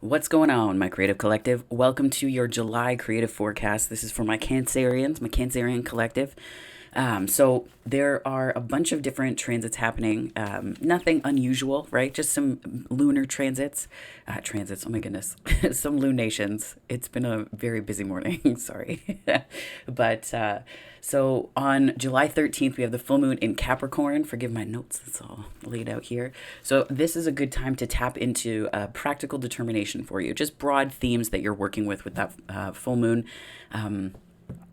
What's going on, my creative collective? Welcome to your July creative forecast. This is for my Cancerians, my Cancerian collective. So there are a bunch of different transits happening. Nothing unusual, right? Just some lunar transits. Transits, oh my goodness. Some lunations. It's been a very busy morning, sorry. But so on July 13th, we have the full moon in Capricorn. Forgive my notes, it's all laid out here. So this is a good time to tap into practical determination for you. Just broad themes that you're working with that full moon.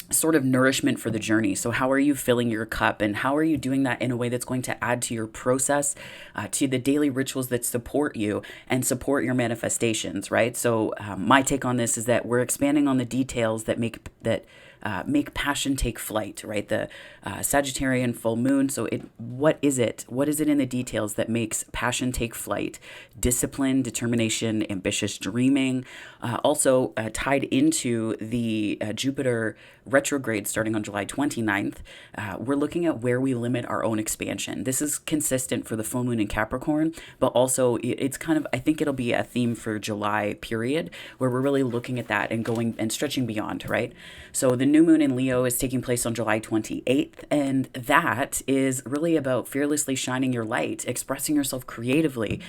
Sort of nourishment for the journey. So how are you filling your cup, and how are you doing that in a way that's going to add to your process, to the daily rituals that support you and support your manifestations, right? So my take on this is that we're expanding on the details that make passion take flight, right? The Sagittarian full moon. So what is it? What is it in the details that makes passion take flight? Discipline, determination, ambitious dreaming. Also tied into the Jupiter retrograde starting on July 29th, we're looking at where we limit our own expansion. This is consistent for the full moon in Capricorn, but also it's kind of, I think it'll be a theme for July period where we're really looking at that and going and stretching beyond, right? So the new moon in Leo is taking place on July 28th, and that is really about fearlessly shining your light, expressing yourself creatively,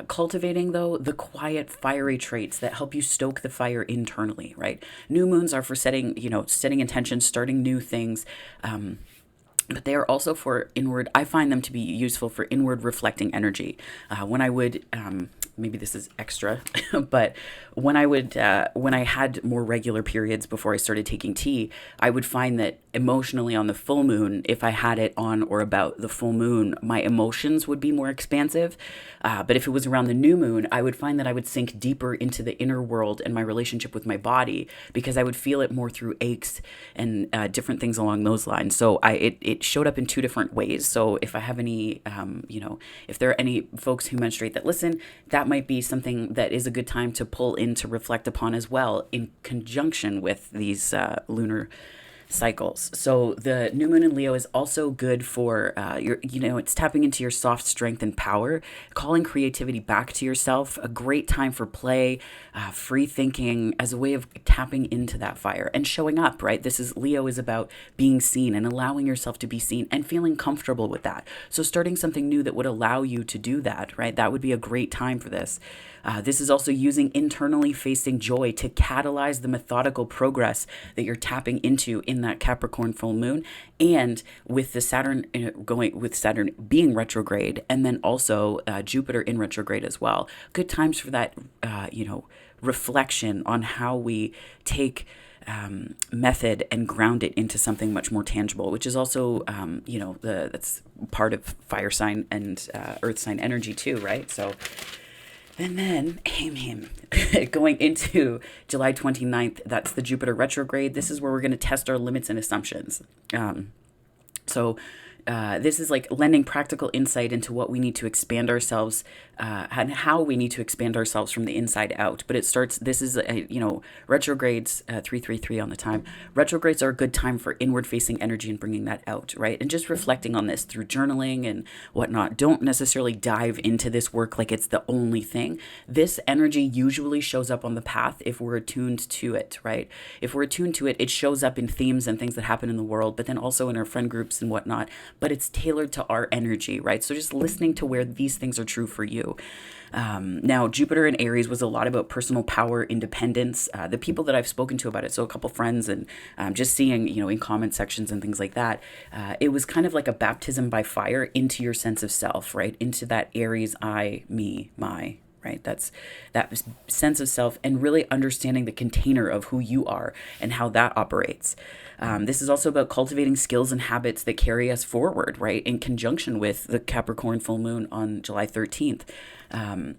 cultivating, though, the quiet, fiery traits that help you stoke the fire internally, right? New moons are for setting intentions, starting new things. But they are also for inward. I find them to be useful for inward reflecting energy. When I would, maybe this is extra, but when I had more regular periods before I started taking tea, I would find that emotionally on the full moon, if I had it on or about the full moon, my emotions would be more expansive. But if it was around the new moon, I would find that I would sink deeper into the inner world and my relationship with my body because I would feel it more through aches and different things along those lines. So it showed up in two different ways. So if I have any, if there are any folks who menstruate that listen, that might be something that is a good time to pull in to reflect upon as well in conjunction with these lunar cycles. So the new moon in Leo is also good for it's tapping into your soft strength and power, calling creativity back to yourself, a great time for play, free thinking as a way of tapping into that fire and showing up, right? Leo is about being seen and allowing yourself to be seen and feeling comfortable with that. So starting something new that would allow you to do that, right? That would be a great time for this. This is also using internally facing joy to catalyze the methodical progress that you're tapping into in that Capricorn full moon, and with the Saturn being retrograde, and then also Jupiter in retrograde as well. Good times for that, reflection on how we take method and ground it into something much more tangible, which is also, that's part of fire sign and earth sign energy too, right? So. And then, going into July 29th, that's the Jupiter retrograde. This is where we're going to test our limits and assumptions. So this is like lending practical insight into what we need to expand ourselves and how we need to expand ourselves from the inside out. But this is, retrogrades, 333 on the time. Retrogrades are a good time for inward facing energy and bringing that out, right? And just reflecting on this through journaling and whatnot. Don't necessarily dive into this work like it's the only thing. This energy usually shows up on the path if we're attuned to it, right? If we're attuned to it, it shows up in themes and things that happen in the world, but then also in our friend groups and whatnot. But it's tailored to our energy, right? So just listening to where these things are true for you. Now, Jupiter in Aries was a lot about personal power, independence. The people that I've spoken to about it, so a couple friends and just seeing, in comment sections and things like that, it was kind of like a baptism by fire into your sense of self, right? Into that Aries, I, me, my, right? That's that sense of self and really understanding the container of who you are and how that operates. This is also about cultivating skills and habits that carry us forward, right? In conjunction with the Capricorn full moon on July 13th.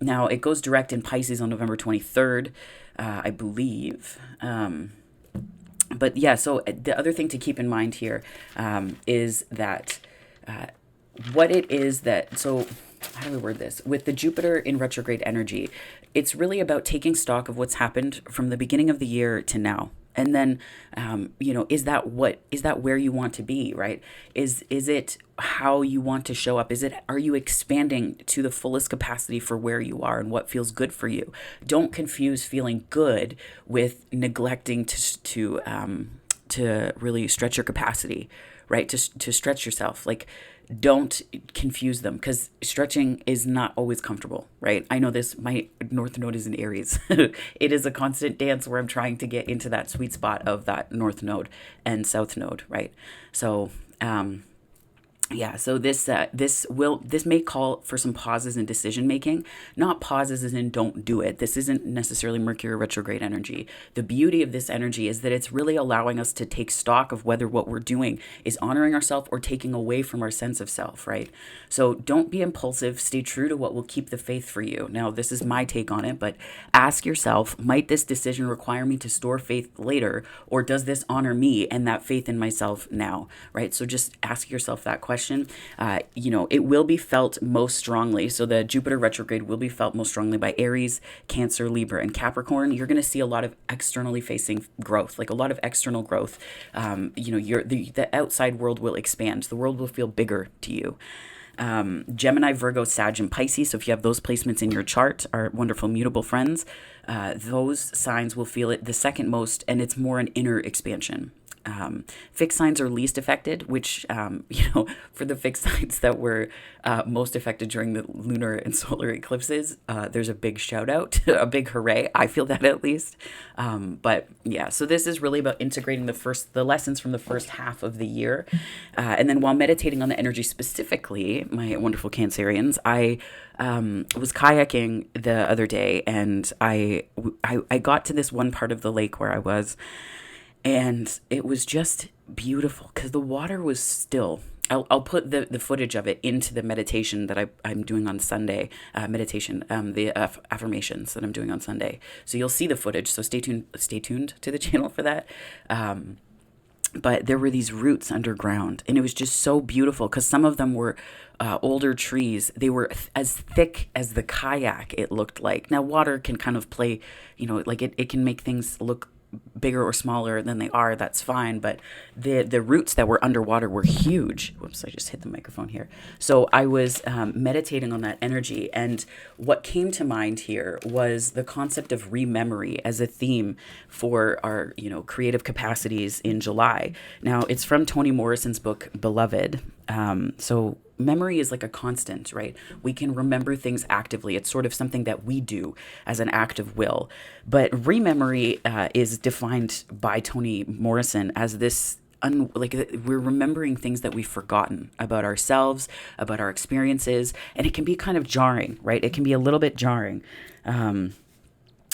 Now, it goes direct in Pisces on November 23rd, I believe. But yeah, so the other thing to keep in mind here is that what it is that, so how do we word this? With the Jupiter in retrograde energy, it's really about taking stock of what's happened from the beginning of the year to now. And then, is that where you want to be, right? Is it how you want to show up? Are you expanding to the fullest capacity for where you are and what feels good for you? Don't confuse feeling good with neglecting to really stretch your capacity, right? To stretch yourself. Like, don't confuse them, because stretching is not always comfortable, right? I know this, my North Node is in Aries. It is a constant dance where I'm trying to get into that sweet spot of that North Node and South Node, right? So, yeah, so this may call for some pauses in decision making, not pauses as in don't do it. This isn't necessarily Mercury retrograde energy. The beauty of this energy is that it's really allowing us to take stock of whether what we're doing is honoring ourselves or taking away from our sense of self, right? So don't be impulsive. Stay true to what will keep the faith for you. Now, this is my take on it, but ask yourself, might this decision require me to store faith later, or does this honor me and that faith in myself now, right? So just ask yourself that question. It will be felt most strongly. So the Jupiter retrograde will be felt most strongly by Aries, Cancer, Libra, and Capricorn. You're going to see a lot of externally facing growth, like a lot of external growth. The outside world will expand. The world will feel bigger to you. Gemini, Virgo, Sag, and Pisces. So if you have those placements in your chart, our wonderful mutable friends, those signs will feel it the second most, and it's more an inner expansion. Fixed signs are least affected, which, for the fixed signs that were most affected during the lunar and solar eclipses, there's a big shout out, a big hooray. I feel that at least. But yeah, so this is really about integrating the lessons from the first half of the year. And then while meditating on the energy specifically, my wonderful Cancerians, I was kayaking the other day, and I got to this one part of the lake where I was. And it was just beautiful because the water was still. I'll put the footage of it into the meditation that I'm doing on Sunday, the affirmations that I'm doing on Sunday. So you'll see the footage. So stay tuned to the channel for that. But there were these roots underground, and it was just so beautiful because some of them were older trees. They were as thick as the kayak, it looked like. Now, water can kind of play, like it can make things look bigger or smaller than they are. That's fine. But the roots that were underwater were huge. Whoops, I just hit the microphone here. So I was meditating on that energy. And what came to mind here was the concept of rememory as a theme for our, creative capacities in July. Now, it's from Toni Morrison's book, Beloved. So memory is like a constant, right? We can remember things actively. It's sort of something that we do as an act of will. But rememory is defined by Toni Morrison as this we're remembering things that we've forgotten about ourselves, about our experiences, and it can be kind of jarring, right? It can be a little bit jarring.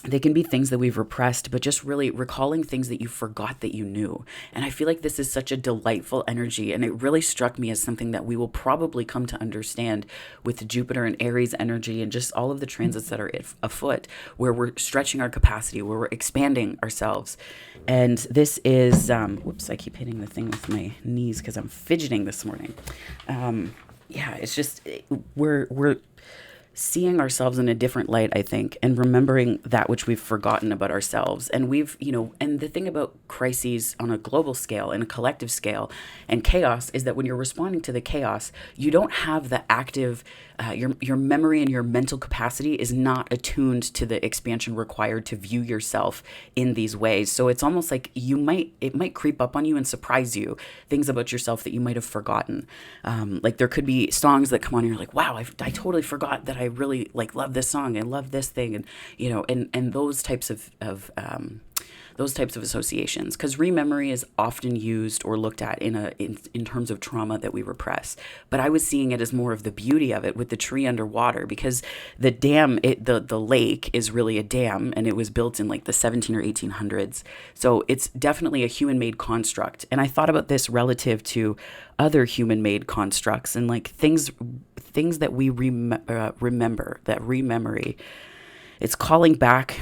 They can be things that we've repressed, but just really recalling things that you forgot that you knew. And I feel like this is such a delightful energy, and it really struck me as something that we will probably come to understand with Jupiter and Aries energy and just all of the transits that are afoot, where we're stretching our capacity, where we're expanding ourselves. And this is, whoops, I keep hitting the thing with my knees because I'm fidgeting this morning. It's just, we're seeing ourselves in a different light, I think, and remembering that which we've forgotten about ourselves. And and the thing about crises on a global scale and a collective scale and chaos is that when you're responding to the chaos, you don't have the active, your memory and your mental capacity is not attuned to the expansion required to view yourself in these ways. So it's almost like it might creep up on you and surprise you, things about yourself that you might have forgotten. Like there could be songs that come on and you're like, wow, I totally forgot that I really love this song and love this thing, and those types of associations, because rememory is often used or looked at in terms of trauma that we repress. But I was seeing it as more of the beauty of it with the tree underwater, because the dam, the lake is really a dam, and it was built in the 17 or 1800s. So it's definitely a human-made construct. And I thought about this relative to other human-made constructs and things that we remember, that rememory. It's calling back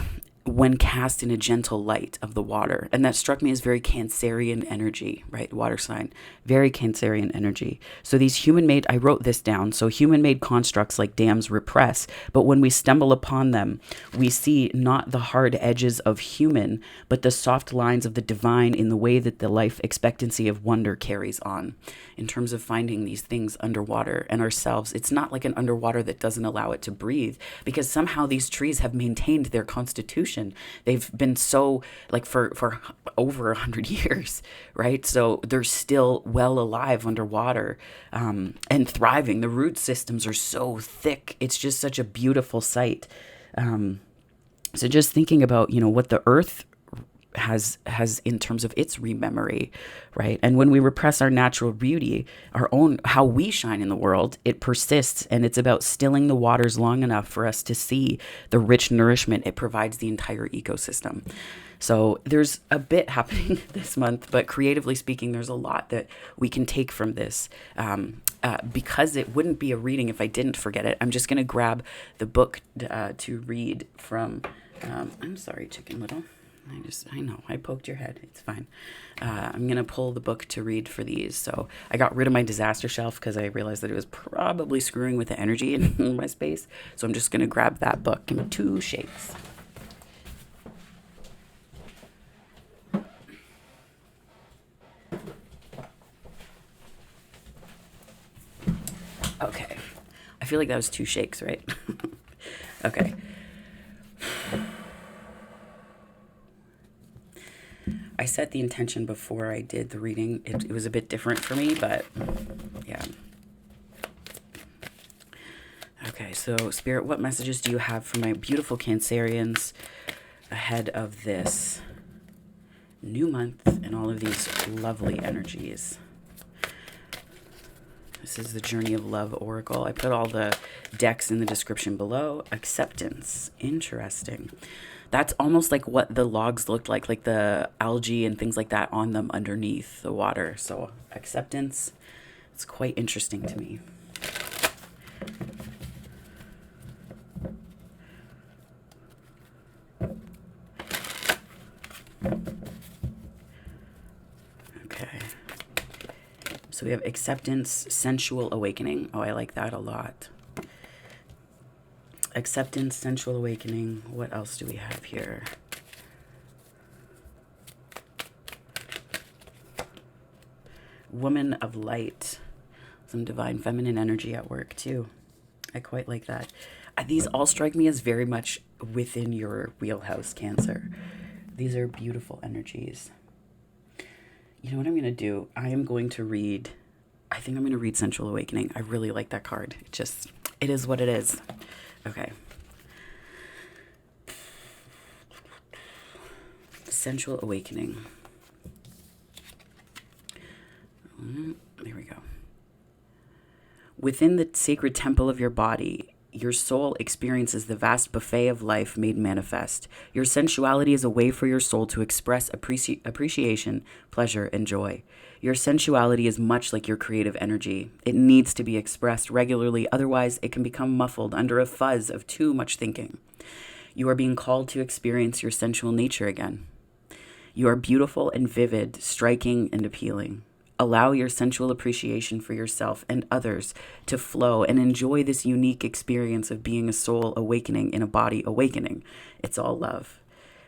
when cast in a gentle light of the water. And that struck me as very Cancerian energy, right? Water sign, very Cancerian energy. So these human-made, I wrote this down, so human-made constructs like dams repress, but when we stumble upon them, we see not the hard edges of human, but the soft lines of the divine in the way that the life expectancy of wonder carries on. In terms of finding these things underwater and ourselves, it's not like an underwater that doesn't allow it to breathe, because somehow these trees have maintained their constitution. They've been so, like, for over 100 years, right? So they're still well alive underwater, and thriving. The root systems are so thick. It's just such a beautiful sight. So just thinking about, what the earth has in terms of its rememory, right? And when we repress our natural beauty, our own, how we shine in the world, it persists, and it's about stilling the waters long enough for us to see the rich nourishment it provides the entire ecosystem. So there's a bit happening this month, but creatively speaking, there's a lot that we can take from this. Because it wouldn't be a reading if I didn't forget it, I'm just going to grab the book to read from. I'm sorry, Chicken Little. I know, I poked your head. It's fine. I'm going to pull the book to read for these. So I got rid of my disaster shelf because I realized that it was probably screwing with the energy in my space. So I'm just going to grab that book. Give me 2 shakes. Okay. I feel like that was 2 shakes, right? Okay. I set the intention before I did the reading. It was a bit different for me, but yeah. Okay, so Spirit, what messages do you have for my beautiful Cancerians ahead of this new month and all of these lovely energies? This is the Journey of Love Oracle. I put all the decks in the description below. Acceptance. Interesting. That's almost like what the logs looked like the algae and things like that on them underneath the water. So acceptance, it's quite interesting to me. Okay. So we have acceptance, sensual awakening. Oh, I like that a lot. Acceptance, sensual awakening. What else do we have here? Woman of light. Some divine feminine energy at work too. I quite like that. These all strike me as very much within your wheelhouse, Cancer. These are beautiful energies. You know what I'm going to do? I think I'm going to read Sensual Awakening. I really like that card. It is what it is. Okay. Sensual Awakening. There we go. Within the sacred temple of your body, your soul experiences the vast buffet of life made manifest. Your sensuality is a way for your soul to express appreciation, pleasure, and joy. Your sensuality is much like your creative energy. It needs to be expressed regularly, otherwise it can become muffled under a fuzz of too much thinking. You are being called to experience your sensual nature again. You are beautiful and vivid, striking and appealing. Allow your sensual appreciation for yourself and others to flow and enjoy this unique experience of being a soul awakening in a body awakening. It's all love.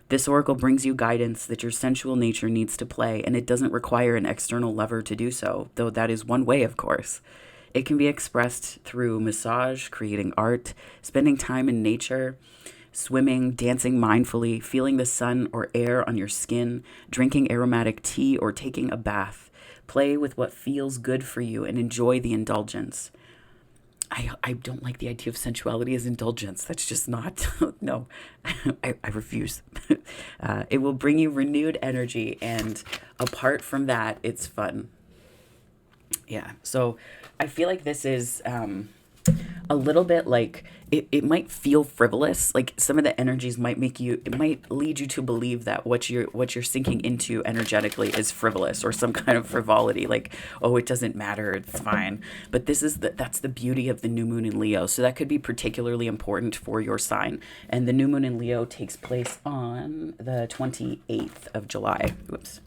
This oracle brings you guidance that your sensual nature needs to play, and it doesn't require an external lover to do so, though that is one way, of course. It can be expressed through massage, creating art, spending time in nature, swimming, dancing mindfully, feeling the sun or air on your skin, drinking aromatic tea, or taking a bath. Play with what feels good for you and enjoy the indulgence. I don't like the idea of sensuality as indulgence. That's just not, no, I refuse. It will bring you renewed energy, and apart from that, it's fun. Yeah, so I feel like this is a little bit like it might feel frivolous. Like some of the energies might it might lead you to believe that what you're sinking into energetically is frivolous or some kind of frivolity. Like, oh, it doesn't matter, it's fine. But that's the beauty of the new moon in Leo. So that could be particularly important for your sign. And the new moon in Leo takes place on the 28th of July. Whoops.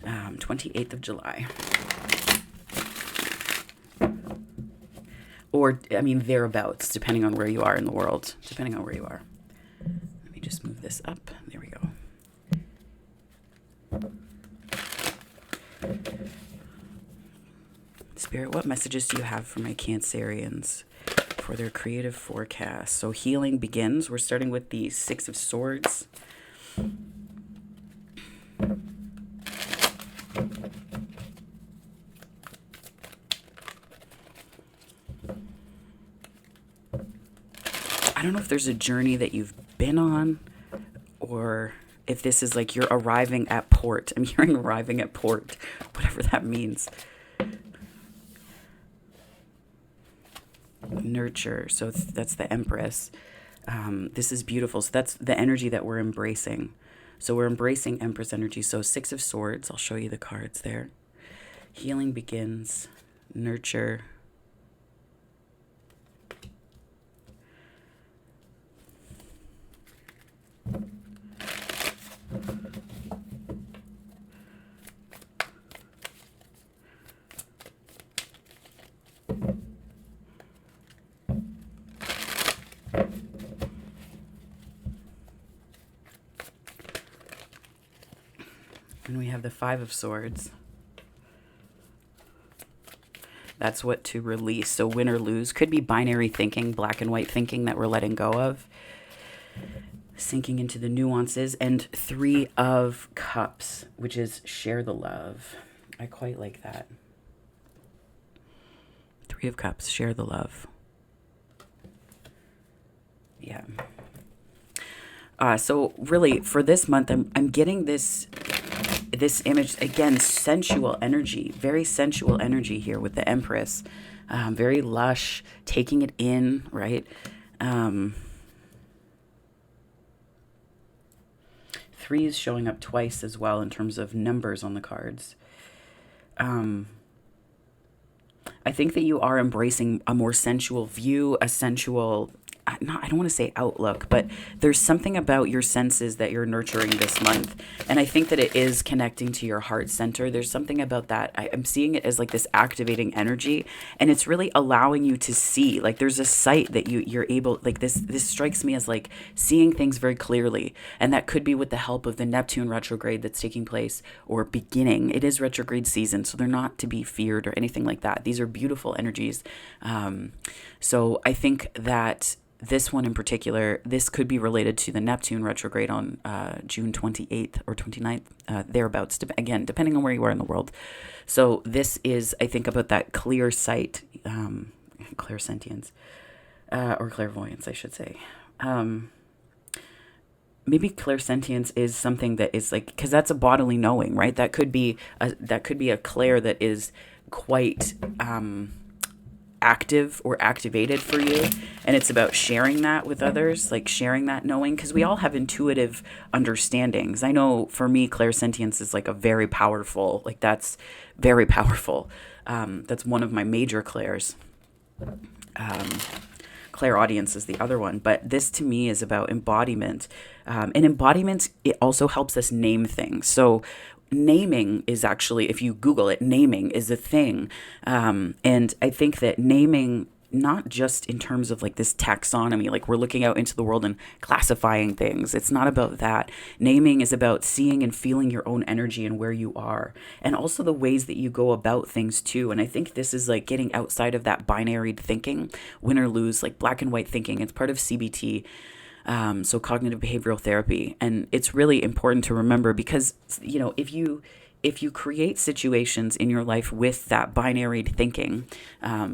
28th of July. Or, I mean, thereabouts, depending on where you are in the world. Depending on where you are. Let me just move this up. There we go. Spirit, what messages do you have for my Cancerians for their creative forecast? So healing begins. We're starting with the Six of Swords. I don't know if there's a journey that you've been on or if this is like you're arriving at port. I'm hearing arriving at port, whatever that means. Nurture. So that's the Empress. This is beautiful. So that's the energy that we're embracing. So we're embracing Empress energy. So Six of Swords. I'll show you the cards there. Healing begins. Nurture. And we have the Five of Swords. That's what to release. So win or lose. Could be binary thinking, black and white thinking that we're letting go of. Sinking into the nuances. And Three of Cups, which is share the love. I quite like that. Three of Cups, share the love. Yeah. So really, for this month, I'm getting this image, again, sensual energy, very sensual energy here with the Empress. Very lush, taking it in, right? Three is showing up twice as well in terms of numbers on the cards. I think that you are embracing a more sensual view, a sensual, I don't want to say outlook, but there's something about your senses that you're nurturing this month. And I think that it is connecting to your heart center. There's something about that. I'm seeing it as like this activating energy, and it's really allowing you to see, like there's a sight that you're able, like this strikes me as like seeing things very clearly. And that could be with the help of the Neptune retrograde that's taking place or beginning. It is retrograde season, so they're not to be feared or anything like that. These are beautiful energies. So I think that this one in particular, this could be related to the Neptune retrograde on June 28th or 29th, thereabouts, again, depending on where you are in the world. So this is, I think, about that clear sight, clairsentience, or clairvoyance, I should say. Maybe clairsentience is something that is like, because that's a bodily knowing, right? That could be a clair that is quite active or activated for you, and it's about sharing that with others, like sharing that knowing, because we all have intuitive understandings. I know for me, clairsentience is like a very powerful, like that's very powerful. That's one of my major clairs. Clairaudience is the other one, but this to me is about embodiment. And embodiment, it also helps us name things. So naming is actually, if you Google it, naming is a thing. And I think that naming, not just in terms of like this taxonomy, like we're looking out into the world and classifying things. It's not about that. Naming is about seeing and feeling your own energy and where you are, and also the ways that you go about things too. And I think this is like getting outside of that binary thinking, win or lose, like black and white thinking. It's part of CBT. So cognitive behavioral therapy. And it's really important to remember because, you know, if you create situations in your life with that binary thinking,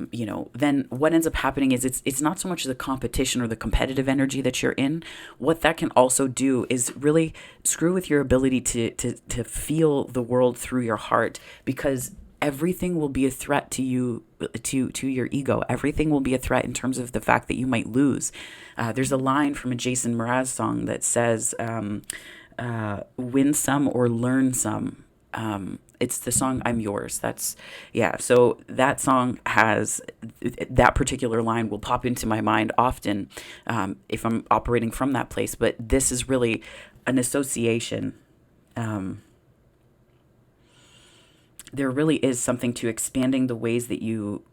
you know, then what ends up happening is it's not so much the competition or the competitive energy that you're in. What that can also do is really screw with your ability to feel the world through your heart, because everything will be a threat to you, to your ego. Everything will be a threat in terms of the fact that you might lose. There's a line from a Jason Mraz song that says, win some or learn some. It's the song I'm Yours. So that song has, that particular line will pop into my mind often if I'm operating from that place. But this is really an association. There really is something to expanding the ways that you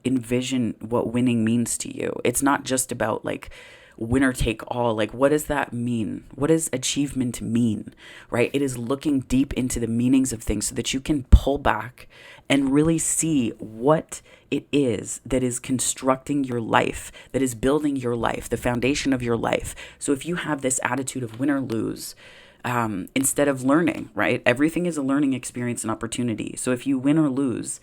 envision what winning means to you. It's not just about like winner take all. Like, what does that mean? What does achievement mean? Right? It is looking deep into the meanings of things so that you can pull back and really see what it is that is constructing your life, that is building your life, the foundation of your life. So if you have this attitude of win or lose, instead of learning, right? Everything is a learning experience and opportunity. So if you win or lose,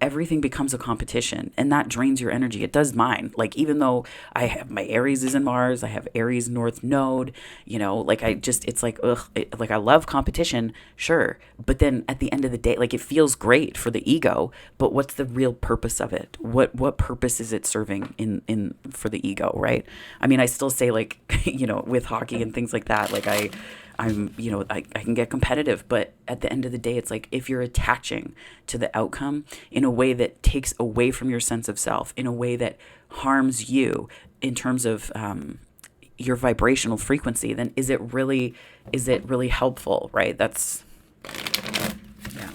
everything becomes a competition, and that drains your energy. It does mine. Like, even though I have my Aries is in Mars, I have Aries North Node, like it's like, like I love competition, sure. But then at the end of the day, like, it feels great for the ego, but what's the real purpose of it? What purpose is it serving in for the ego, right? I mean, I still say, like, with hockey and things like that, like I can get competitive, but at the end of the day, it's like, if you're attaching to the outcome in a way that takes away from your sense of self, in a way that harms you in terms of your vibrational frequency, then is it really helpful, right? That's, yeah.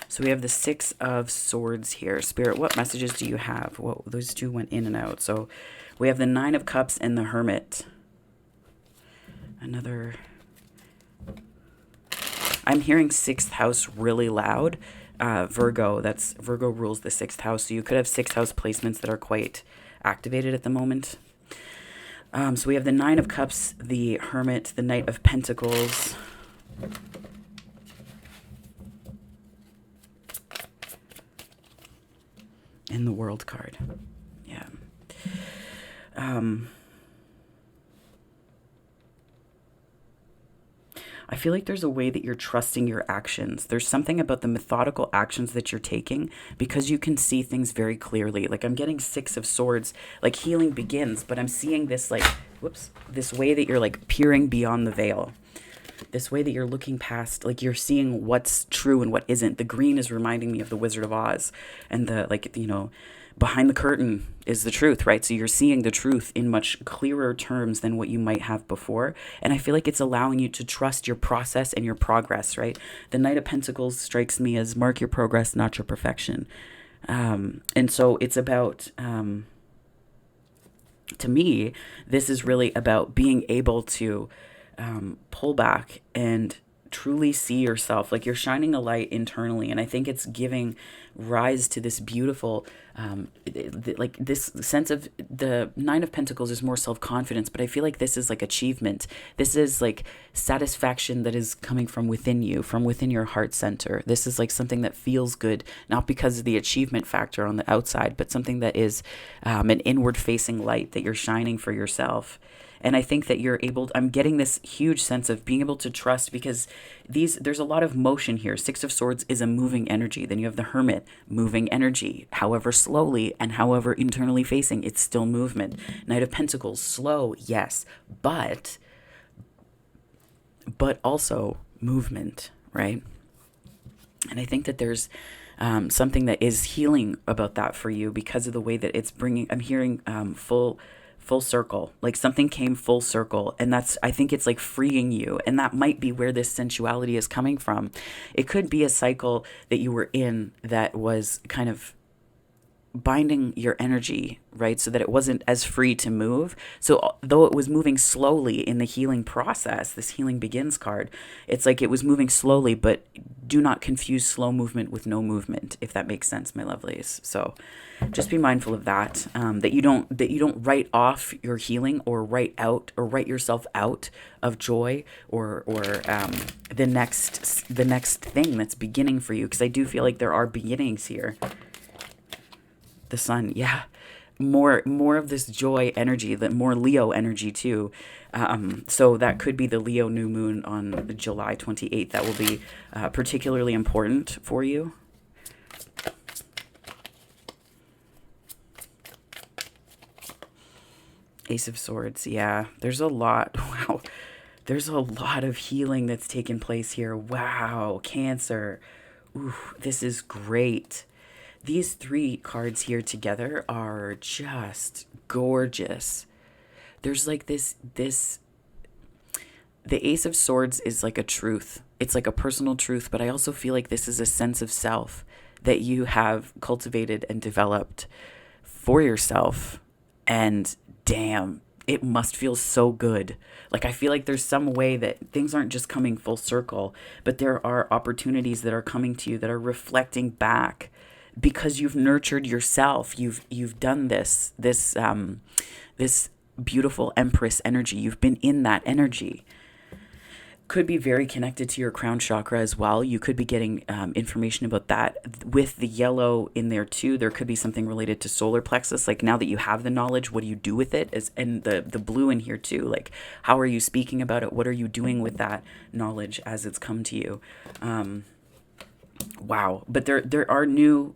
So we have the Six of Swords here. Spirit, what messages do you have? Whoa, those two went in and out. So we have the Nine of Cups and the Hermit. I'm hearing sixth house really loud. Virgo rules the sixth house. So you could have sixth house placements that are quite activated at the moment. So we have the Nine of Cups, the Hermit, the Knight of Pentacles. And the World card. Yeah. I feel like there's a way that you're trusting your actions. There's something about the methodical actions that you're taking because you can see things very clearly. Like, I'm getting Six of Swords, like healing begins, but I'm seeing this, like, this way that you're like peering beyond the veil. This way that you're looking past, like, you're seeing what's true and what isn't. The green is reminding me of the Wizard of Oz, and the, like, behind the curtain is the truth, right? So you're seeing the truth in much clearer terms than what you might have before. And I feel like it's allowing you to trust your process and your progress, right? The Knight of Pentacles strikes me as mark your progress, not your perfection. And so it's about, to me, this is really about being able to pull back and truly see yourself. Like, you're shining a light internally, and I think it's giving rise to this beautiful like this sense of, the Nine of Pentacles is more self-confidence, but I feel like this is like achievement. This is like satisfaction that is coming from within you, from within your heart center. This is like something that feels good, not because of the achievement factor on the outside, but something that is an inward facing light that you're shining for yourself. And I think that I'm getting this huge sense of being able to trust, because there's a lot of motion here. Six of Swords is a moving energy. Then you have the Hermit, moving energy, however slowly and however internally facing, it's still movement. Knight of Pentacles, slow, yes, but also movement, right? And I think that there's something that is healing about that for you because of the way that it's bringing, I'm hearing full circle, like something came full circle, and I think it's like freeing you, and that might be where this sensuality is coming from. It could be a cycle that you were in that was kind of binding your energy, right? So that it wasn't as free to move. So though it was moving slowly in the healing process, this Healing Begins card, it's like it was moving slowly, but do not confuse slow movement with no movement, if that makes sense, my lovelies. So just be mindful of that, that you don't write off your healing or write yourself out of joy or the next thing that's beginning for you. Because I do feel like there are beginnings here. The Sun, yeah. more of this joy energy, that more Leo energy too. So that could be the Leo new moon on July 28th. That will be particularly important for you. Ace of Swords. Yeah, there's a lot. Wow. There's a lot of healing that's taken place here. Wow. Cancer. Ooh, this is great. These three cards here together are just gorgeous. There's like this the Ace of Swords is like a truth. It's like a personal truth, but I also feel like this is a sense of self that you have cultivated and developed for yourself. And damn, it must feel so good. Like, I feel like there's some way that things aren't just coming full circle, but there are opportunities that are coming to you that are reflecting back because you've nurtured yourself. You've done this beautiful Empress energy. You've been in that energy. Could be very connected to your crown chakra as well. You could be getting information about that. With the yellow in there too, there could be something related to solar plexus. Like, now that you have the knowledge, what do you do with it? And the blue in here too. Like, how are you speaking about it? What are you doing with that knowledge as it's come to you? Wow. But there are new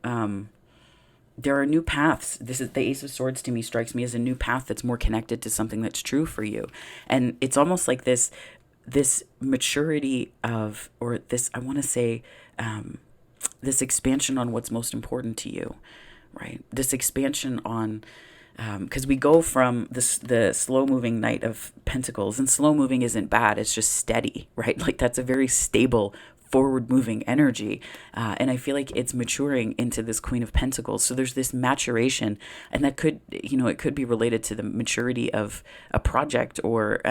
paths. This is the Ace of Swords. To me, strikes me as a new path that's more connected to something that's true for you. And it's almost like this maturity of, or this, I want to say, this expansion on what's most important to you, right? This expansion on, because we go from the slow moving Knight of Pentacles, and slow moving isn't bad. It's just steady, right? Like, that's a very stable, forward moving energy. And I feel like it's maturing into this Queen of Pentacles. So there's this maturation, and that could, it could be related to the maturity of a project or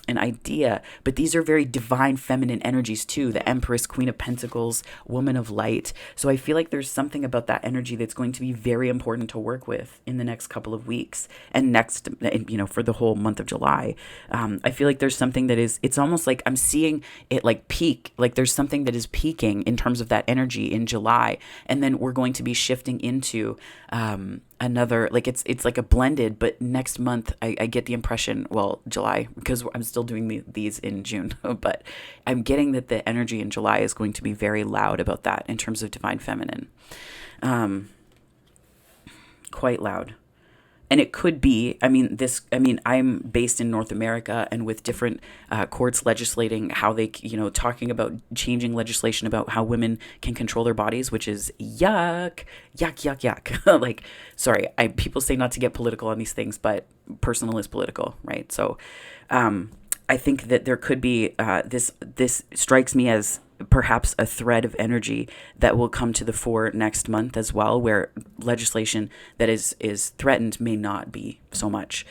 an idea. But these are very divine feminine energies too. The Empress, Queen of Pentacles, Woman of Light. So I feel like there's something about that energy that's going to be very important to work with in the next couple of weeks and next, for the whole month of July. I feel like there's something that is, it's almost like I'm seeing it like peak, like there's something that is peaking in terms of that energy in July, and then we're going to be shifting into another, like it's like a blended, but next month I get the impression, well, July, because I'm still doing these in June, but I'm getting that the energy in July is going to be very loud about that in terms of divine feminine, quite loud. And it could be, I'm based in North America, and with different courts legislating how they, talking about changing legislation about how women can control their bodies, which is yuck. Like, sorry, people say not to get political on these things, but personal is political, right? So I think that there could be, this strikes me as perhaps a thread of energy that will come to the fore next month as well, where legislation that is threatened may not be so much.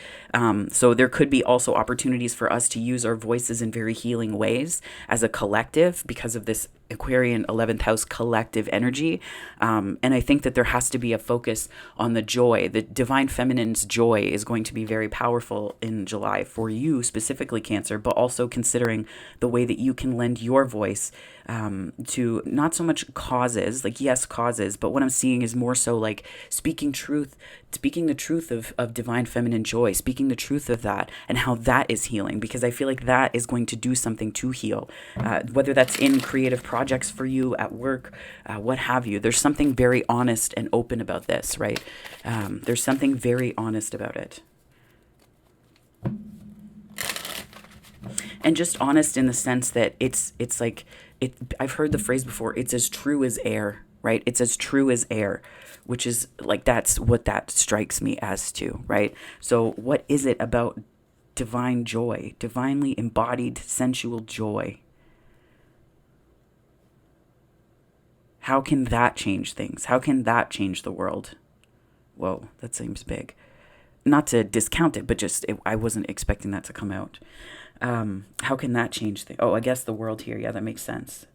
So there could be also opportunities for us to use our voices in very healing ways as a collective because of this Aquarian 11th house collective energy. And I think that there has to be a focus on the joy. The divine feminine's joy is going to be very powerful in July for you, specifically Cancer, but also considering the way that you can lend your voice to not so much causes, like yes, causes, but what I'm seeing is more so like speaking the truth of divine feminine joy, speaking the truth of that and how that is healing, because I feel like that is going to do something to heal, whether that's in creative projects for you at work, what have you. There's something very honest and open about this, right? There's something very honest about it. And just honest in the sense that it's like, I've heard the phrase before, it's as true as air, right? It's as true as air, which is like, that's what that strikes me as too, right? So what is it about divine joy, divinely embodied sensual joy? How can that change things? How can that change the world? Whoa, that seems big. Not to discount it, but just, I wasn't expecting that to come out. How can that change things? Oh, I guess the world here. Yeah, that makes sense.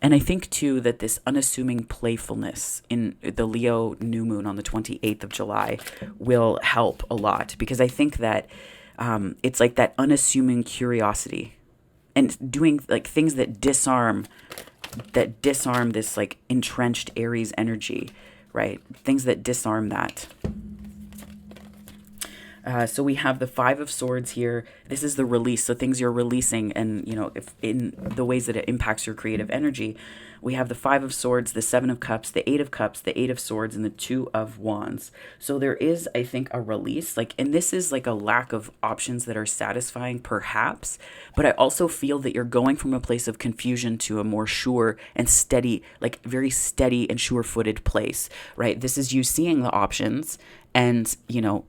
And I think, too, that this unassuming playfulness in the Leo new moon on the 28th of July will help a lot, because I think that it's like that unassuming curiosity and doing like things that disarm this like entrenched Aries energy, right? Things that disarm that. So we have the Five of Swords here. This is the release. So things you're releasing, and, if in the ways that it impacts your creative energy. We have the Five of Swords, the Seven of Cups, the Eight of Cups, the Eight of Swords, and the Two of Wands. So there is, I think, a release, and this is like a lack of options that are satisfying, perhaps. But I also feel that you're going from a place of confusion to a more sure and steady, very steady and sure-footed place, right? This is you seeing the options. And,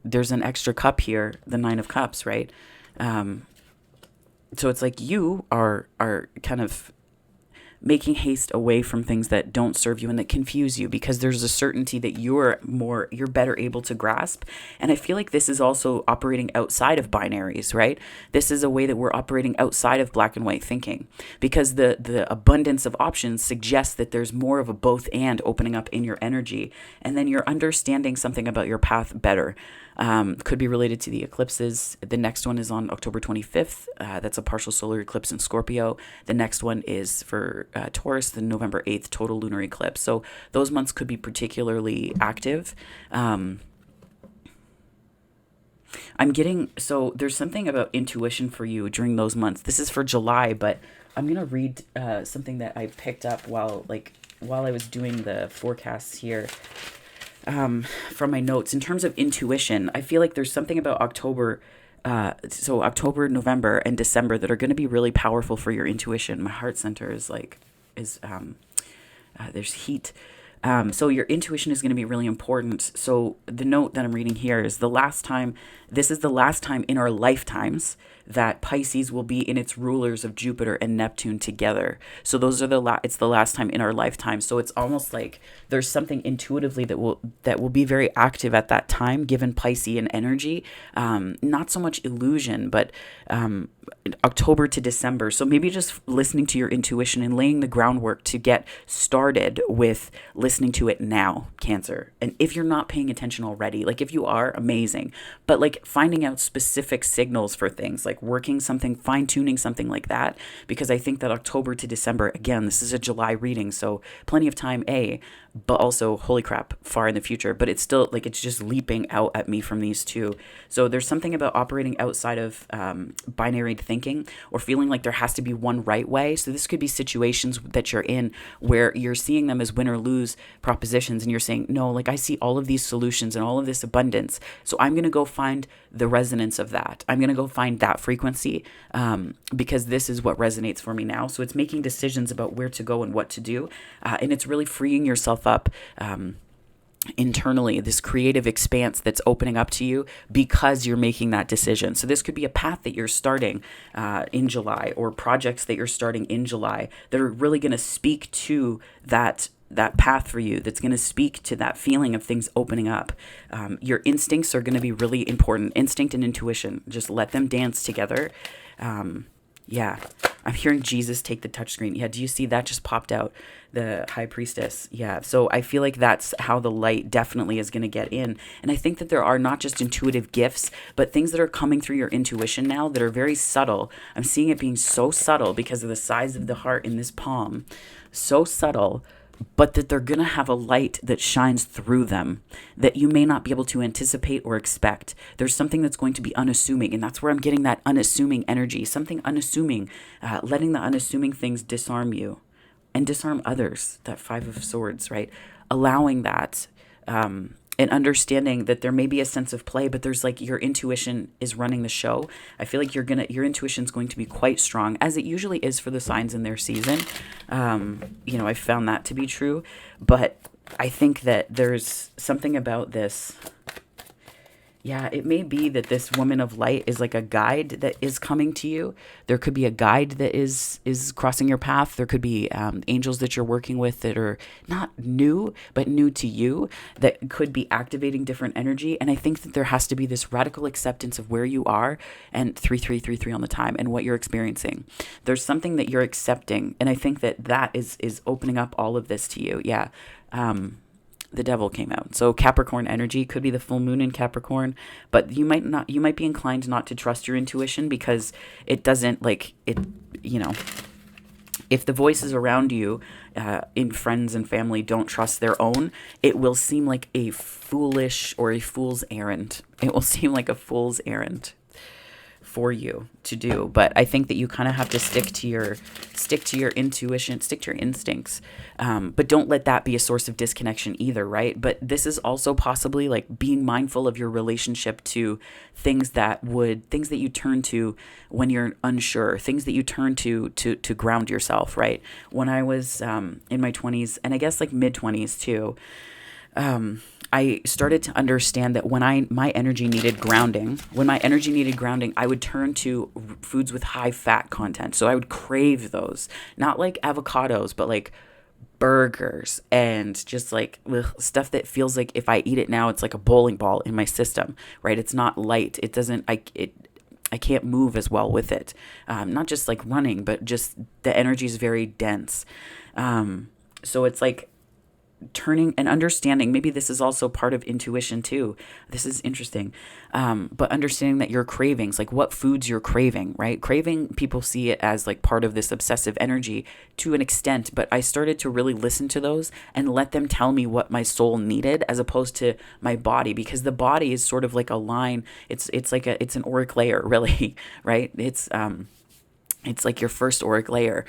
there's an extra cup here, the Nine of Cups, right? So it's like you are kind of making haste away from things that don't serve you and that confuse you, because there's a certainty that you're better able to grasp. And I feel like this is also operating outside of binaries, right? This is a way that we're operating outside of black and white thinking, because the abundance of options suggests that there's more of a both and opening up in your energy. And then you're understanding something about your path better. Could be related to the eclipses. The next one is on October 25th. That's a partial solar eclipse in Scorpio. The next one is for Taurus, the November 8th total lunar eclipse. So those months could be particularly active. So there's something about intuition for you during those months. This is for July, but I'm going to read something that I picked up while I was doing the forecasts here. From my notes. In terms of intuition, I feel like there's something about October, November, and December that are going to be really powerful for your intuition. My heart center is there's heat. So your intuition is going to be really important. So the note that I'm reading here is this is the last time in our lifetimes that Pisces will be in its rulers of Jupiter and Neptune together. So those are it's the last time in our lifetime. So it's almost like there's something intuitively that will be very active at that time, given Piscean energy. Not so much illusion, but October to December. So maybe just listening to your intuition and laying the groundwork to get started with listening to it now, Cancer. And if you're not paying attention already, if you are, amazing. But finding out specific signals for things, working something, fine-tuning something like that. Because I think that October to December, again, this is a July reading, so plenty of time, but also, holy crap, far in the future. But it's still, it's just leaping out at me from these two. So there's something about operating outside of binary thinking, or feeling like there has to be one right way. So this could be situations that you're in where you're seeing them as win or lose propositions, and you're saying, no, I see all of these solutions and all of this abundance. So I'm going to go find the resonance of that. I'm going to go find that frequency because this is what resonates for me now. So it's making decisions about where to go and what to do. And it's really freeing yourself up internally, this creative expanse that's opening up to you because you're making that decision. So this could be a path that you're starting in July, or projects that you're starting in July that are really going to speak to that path for you, that's going to speak to that feeling of things opening up. Your instincts are going to be really important. Instinct and intuition, just let them dance together. Yeah, I'm hearing Jesus take the touchscreen. Yeah, do you see that just popped out? The High Priestess. Yeah, so I feel like that's how the light definitely is going to get in. And I think that there are not just intuitive gifts, but things that are coming through your intuition now that are very subtle. I'm seeing it being so subtle because of the size of the heart in this palm. So subtle, but that they're going to have a light that shines through them that you may not be able to anticipate or expect. There's something that's going to be unassuming, and that's where I'm getting that unassuming energy, something unassuming, letting the unassuming things disarm you and disarm others, that Five of Swords, right? Allowing that and understanding that there may be a sense of play, but there's your intuition is running the show. I feel like your intuition is going to be quite strong, as it usually is for the signs in their season. I found that to be true, but I think that there's something about this. Yeah, it may be that this woman of light is like a guide that is coming to you. There could be a guide that is crossing your path. There could be angels that you're working with that are not new, but new to you, that could be activating different energy. And I think that there has to be this radical acceptance of where you are, and 3333 on the time, and what you're experiencing. There's something that you're accepting, and I think that is opening up all of this to you. Yeah. The Devil came out. So Capricorn energy could be the full moon in Capricorn, but you might be inclined not to trust your intuition because it doesn't if the voices around you in friends and family don't trust their own, it will seem like a foolish or a fool's errand. It will seem like a fool's errand for you to do. But I think that you kind of have to stick to your intuition, stick to your instincts. But don't let that be a source of disconnection either, right? But this is also possibly like being mindful of your relationship to things that you turn to when you're unsure, things that you turn to ground yourself, right? When I was in my 20s, and I guess like mid 20s too, I started to understand that when my energy needed grounding, I would turn to foods with high fat content. So I would crave those, not like avocados, but like burgers and just like stuff that feels like if I eat it now, it's like a bowling ball in my system, right? It's not light. It doesn't, I can't move as well with it. Not just like running, but just the energy is very dense. So it's like, turning and understanding, maybe this is also part of intuition too. This is interesting. But understanding that your cravings, like what foods you're craving, right? Craving, people see it as like part of this obsessive energy to an extent, but I started to really listen to those and let them tell me what my soul needed as opposed to my body, because the body is sort of like a line. It's an auric layer, really, right? It's like your first auric layer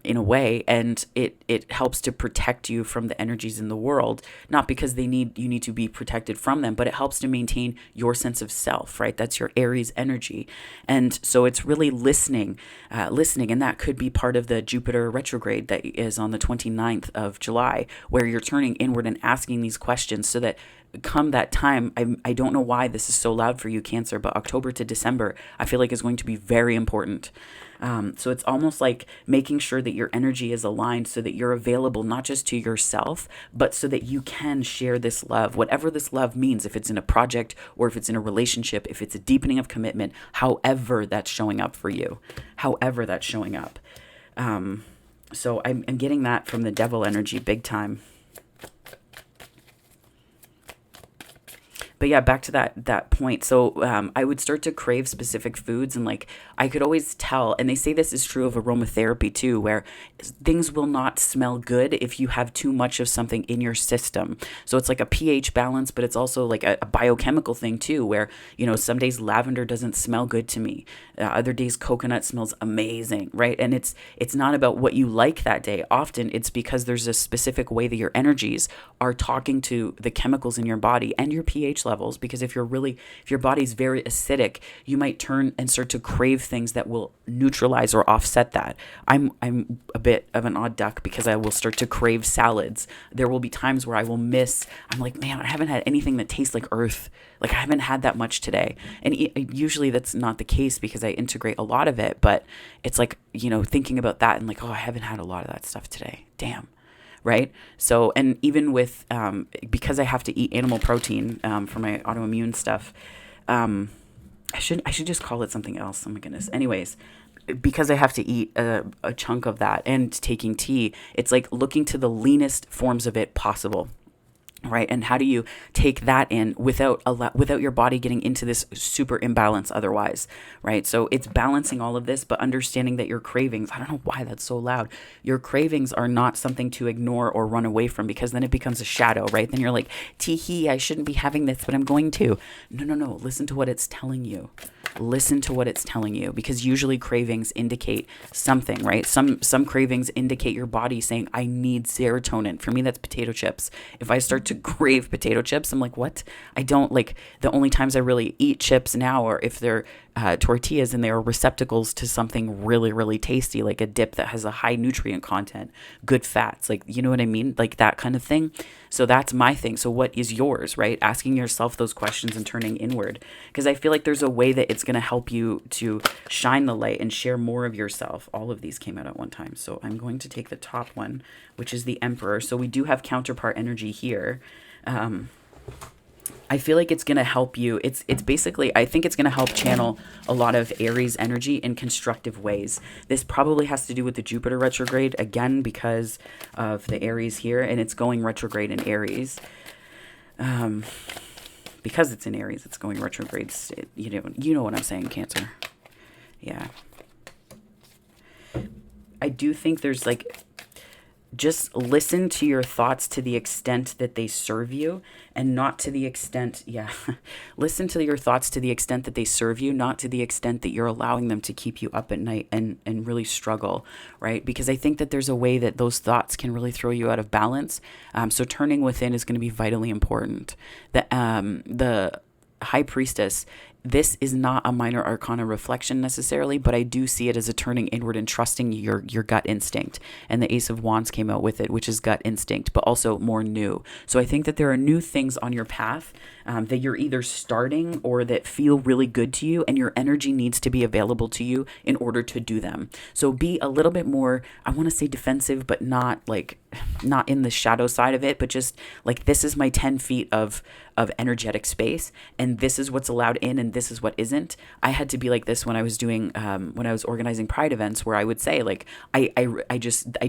in a way, and it helps to protect you from the energies in the world, not because you need to be protected from them, but it helps to maintain your sense of self, right? That's your Aries energy. And so it's really listening, and that could be part of the Jupiter retrograde that is on the 29th of July, where you're turning inward and asking these questions so that come that time, I don't know why this is so loud for you, Cancer, but October to December, I feel like is going to be very important. So it's almost like making sure that your energy is aligned so that you're available not just to yourself, but so that you can share this love, whatever this love means, if it's in a project or if it's in a relationship, if it's a deepening of commitment, however that's showing up for you, however that's showing up. So I'm getting that from the devil energy big time. But yeah, back to that point. So I would start to crave specific foods, and like I could always tell, and they say this is true of aromatherapy too, where things will not smell good if you have too much of something in your system. So it's like a pH balance, but it's also like a biochemical thing too, where, you know, some days lavender doesn't smell good to me. Other days coconut smells amazing, right? And it's not about what you like that day. Often it's because there's a specific way that your energies are talking to the chemicals in your body and your pH levels, because if your body's very acidic, you might turn and start to crave things that will neutralize or offset that. I'm a bit of an odd duck because I will start to crave salads. There will be times where I'm like, man, I haven't had anything that tastes like earth. Like I haven't had that much today. And usually that's not the case because I integrate a lot of it, but it's like, you know, thinking about that and like, oh, I haven't had a lot of that stuff today. Damn. Right? So, and even with, because I have to eat animal protein for my autoimmune stuff, I should just call it something else. Oh my goodness. Anyways, because I have to eat a chunk of that and taking tea, it's like looking to the leanest forms of it possible. Right. And how do you take that in without your body getting into this super imbalance otherwise? Right. So it's balancing all of this, but understanding that your cravings, I don't know why that's so loud. Your cravings are not something to ignore or run away from, because then it becomes a shadow. Right. Then you're like, tee-hee, I shouldn't be having this, but I'm going to. No. Listen to what it's telling you. Listen to what it's telling you, because usually cravings indicate something, right? Some cravings indicate your body saying, I need serotonin. For me, that's potato chips. If I start to crave potato chips, I'm like, what? I don't like, the only times I really eat chips now are if they're tortillas and they are receptacles to something really, really tasty, like a dip that has a high nutrient content, good fats, like, you know what I mean? Like that kind of thing. So that's my thing. So what is yours, right? Asking yourself those questions and turning inward, because I feel like there's a way that it's going to help you to shine the light and share more of yourself. All of these came out at one time. So I'm going to take the top one, which is the Emperor. So we do have counterpart energy here. I feel like it's going to help you. It's basically, I think it's going to help channel a lot of Aries energy in constructive ways. This probably has to do with the Jupiter retrograde, again, because of the Aries here, and it's going retrograde in Aries. Because it's in Aries, it's going retrograde. You know what I'm saying, Cancer. Yeah. I do think there's like, just listen to your thoughts to the extent that they serve you, and not to the extent, yeah, listen to your thoughts to the extent that they serve you, not to the extent that you're allowing them to keep you up at night and really struggle, right? Because I think that there's a way that those thoughts can really throw you out of balance. So turning within is going to be vitally important. The High Priestess, this is not a minor arcana reflection necessarily, but I do see it as a turning inward and trusting your gut instinct. And the Ace of Wands came out with it, which is gut instinct, but also more new. So I think that there are new things on your path that you're either starting or that feel really good to you, and your energy needs to be available to you in order to do them. So be a little bit more, I want to say defensive, but not in the shadow side of it, but just like, this is my 10 feet of energetic space, and this is what's allowed in, and this is what isn't. I had to be like this when I was doing when I was organizing pride events, where I would say, like, I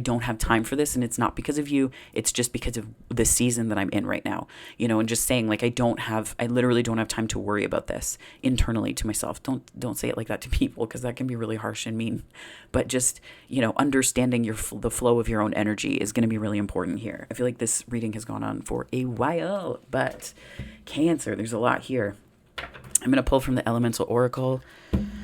don't have time for this, and it's not because of you, it's just because of the season that I'm in right now, and just saying, like, I literally don't have time to worry about this internally to myself. Don't say it like that to people, because that can be really harsh and mean. But just, understanding the flow of your own energy is going to be really important here. I feel like this reading has gone on for a while, but Cancer, there's a lot here. I'm going to pull from the Elemental Oracle.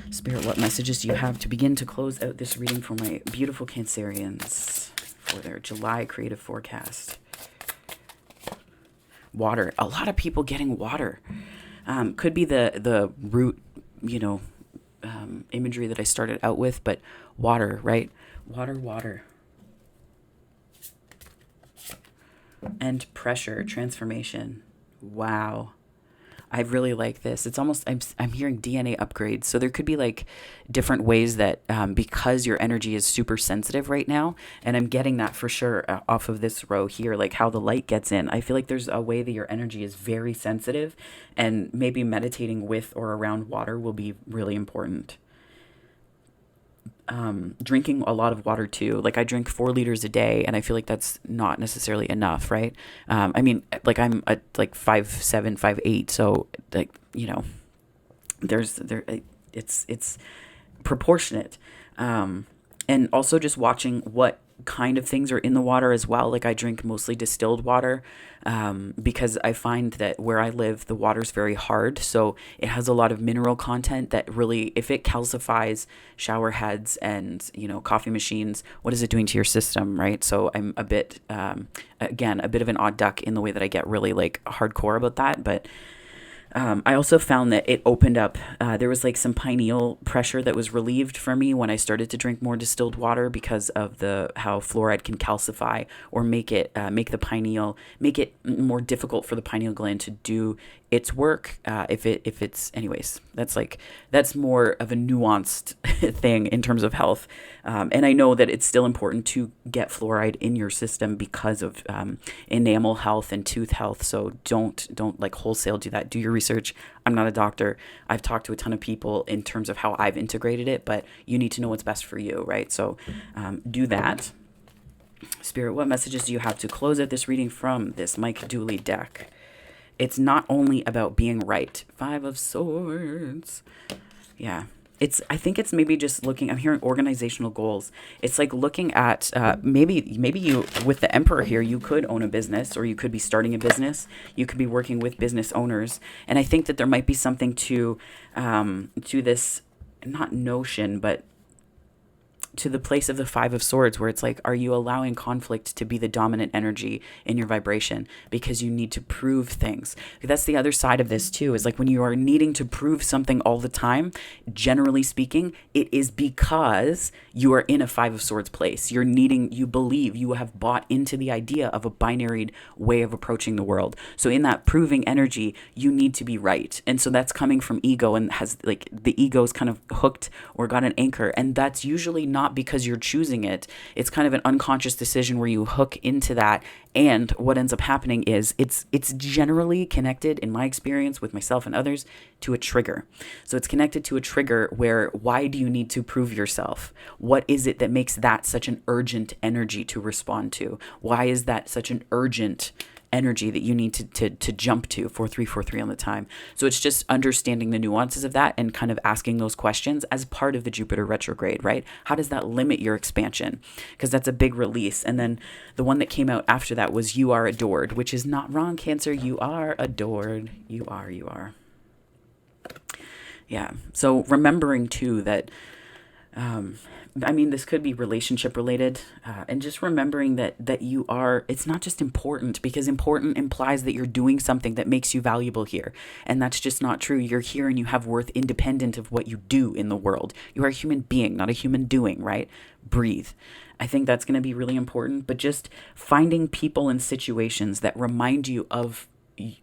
Spirit, what messages do you have to begin to close out this reading for my beautiful Cancerians for their July creative forecast? Water. A lot of people getting water. Could be the root, imagery that I started out with, but water, right? Water. And pressure, transformation. Wow. I really like this. It's almost, I'm hearing DNA upgrades. So there could be like different ways that, because your energy is super sensitive right now, and I'm getting that for sure off of this row here, like how the light gets in. I feel like there's a way that your energy is very sensitive, and maybe meditating with or around water will be really important. Drinking a lot of water too. Like, I drink 4 liters a day, and I feel like that's not necessarily enough, right? I mean, like, I'm like 5'7", 5'8", so like, it's proportionate. And also just watching what kind of things are in the water as well. Like, I drink mostly distilled water, because I find that where I live, the water's very hard. So it has a lot of mineral content that really, if it calcifies shower heads and, coffee machines, what is it doing to your system, right? So I'm a bit, again, a bit of an odd duck in the way that I get really like hardcore about that. But I also found that it opened up, there was like some pineal pressure that was relieved for me when I started to drink more distilled water, because of how fluoride can calcify or make it more difficult for the pineal gland to do its work. If it's, anyways, that's more of a nuanced thing in terms of health. And I know that it's still important to get fluoride in your system because of enamel health and tooth health. So don't like wholesale do that. Do your research. I'm not a doctor. I've talked to a ton of people in terms of how I've integrated it, but you need to know what's best for you, right? So do that. Spirit, what messages do you have to close out this reading from this Mike Dooley deck? It's not only about being right. 5 of Swords. Yeah. I think it's maybe just looking, I'm hearing organizational goals. It's like looking at, maybe you, with the Emperor here, you could own a business, or you could be starting a business. You could be working with business owners. And I think that there might be something to this, not notion, but to the place of the 5 of Swords, where it's like, are you allowing conflict to be the dominant energy in your vibration because you need to prove things? That's the other side of this too, is like, when you are needing to prove something all the time, generally speaking, it is because you are in a 5 of Swords place. You believe, you have bought into the idea of a binary way of approaching the world. So in that proving energy, you need to be right. And so that's coming from ego, and has like, the ego is kind of hooked or got an anchor. And that's usually not because you're choosing it. It's kind of an unconscious decision where you hook into that. And what ends up happening is it's generally connected, in my experience with myself and others, to a trigger. So it's connected to a trigger where, why do you need to prove yourself? What is it that makes that such an urgent energy to respond to? Why is that such an urgent energy that you need to jump to 4343 on the time. So it's just understanding the nuances of that and kind of asking those questions as part of the Jupiter retrograde, right? How does that limit your expansion? Because that's a big release. And then the one that came out after that was You Are Adored, which is not wrong, Cancer. You are adored. You are. Yeah. So remembering too that, this could be relationship related, and just remembering that you are, it's not just important, because important implies that you're doing something that makes you valuable here. And that's just not true. You're here and you have worth independent of what you do in the world. You are a human being, not a human doing, right? Breathe. I think that's going to be really important, but just finding people and situations that remind you of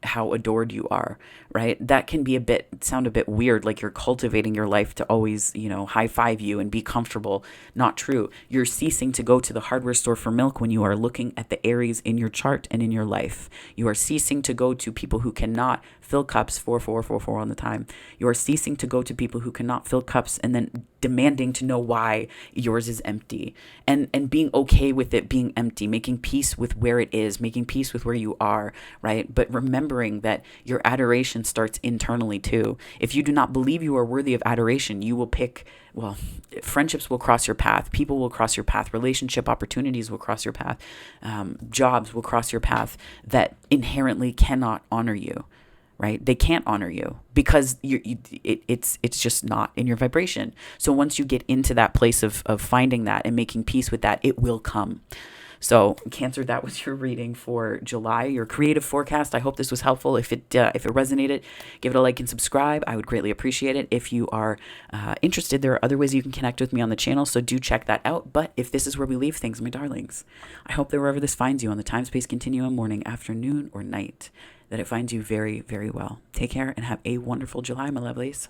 how adored you are, right? That can be sound a bit weird, like you're cultivating your life to always, high five you and be comfortable. Not true. You're ceasing to go to the hardware store for milk when you are looking at the Aries in your chart and in your life. You are ceasing to go to people who cannot fill cups 4444 on the time. You are ceasing to go to people who cannot fill cups and then demanding to know why yours is empty, and being okay with it being empty, making peace with where it is, making peace with where you are, right? But remembering that your adoration starts internally too. If you do not believe you are worthy of adoration, you will pick, friendships will cross your path, people will cross your path, relationship opportunities will cross your path, jobs will cross your path that inherently cannot honor you. Right? They can't honor you because it's just not in your vibration. So once you get into that place of finding that and making peace with that, it will come. So Cancer, that was your reading for July, your creative forecast. I hope this was helpful. If it resonated, give it a like and subscribe. I would greatly appreciate it. If you are interested, there are other ways you can connect with me on the channel, so do check that out. But if this is where we leave things, my darlings, I hope that wherever this finds you on the time-space continuum, morning, afternoon, or night, that it finds you very, very well. Take care and have a wonderful July, my lovelies.